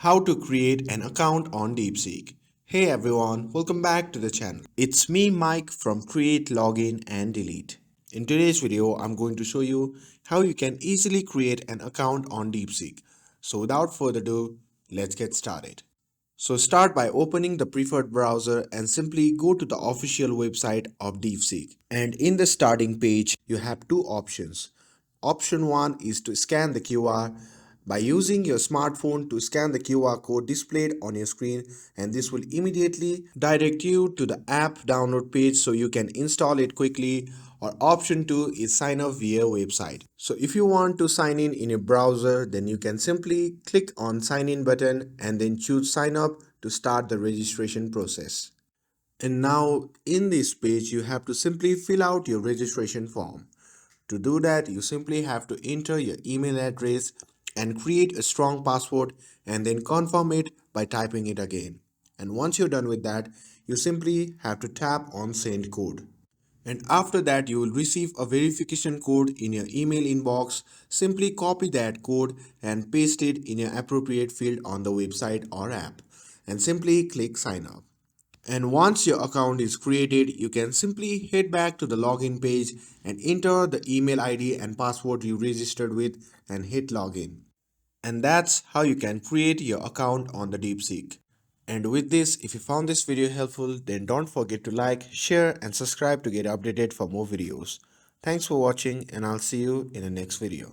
How to create an account on Deepseek. Hey everyone, welcome back to the channel. It's me Mike from Create, Login and Delete. In today's video, I'm going to show you how you can easily create an account on Deepseek. So without further ado, let's get started. So start by opening the preferred browser and simply go to the official website of Deepseek. And in the starting page, you have two options. Option 1 is to scan the QR by using your smartphone to scan the QR code displayed on your screen, and this will immediately direct you to the app download page so you can install it quickly. Or option 2 is sign up via website. So if you want to sign in your browser, then you can simply click on sign in button and then choose sign up to start the registration process. And now in this page you have to simply fill out your registration form. To do that, you simply have to enter your email address and create a strong password and then confirm it by typing it again. And once you're done with that, you simply have to tap on send code. And after that, you will receive a verification code in your email inbox. Simply copy that code and paste it in your appropriate field on the website or app. And simply click sign up. And once your account is created, you can simply head back to the login page and enter the email ID and password you registered with and hit login. And that's how you can create your account on the Deepseek. And with this, if you found this video helpful, then don't forget to like, share and subscribe to get updated for more videos. Thanks for watching and I'll see you in the next video.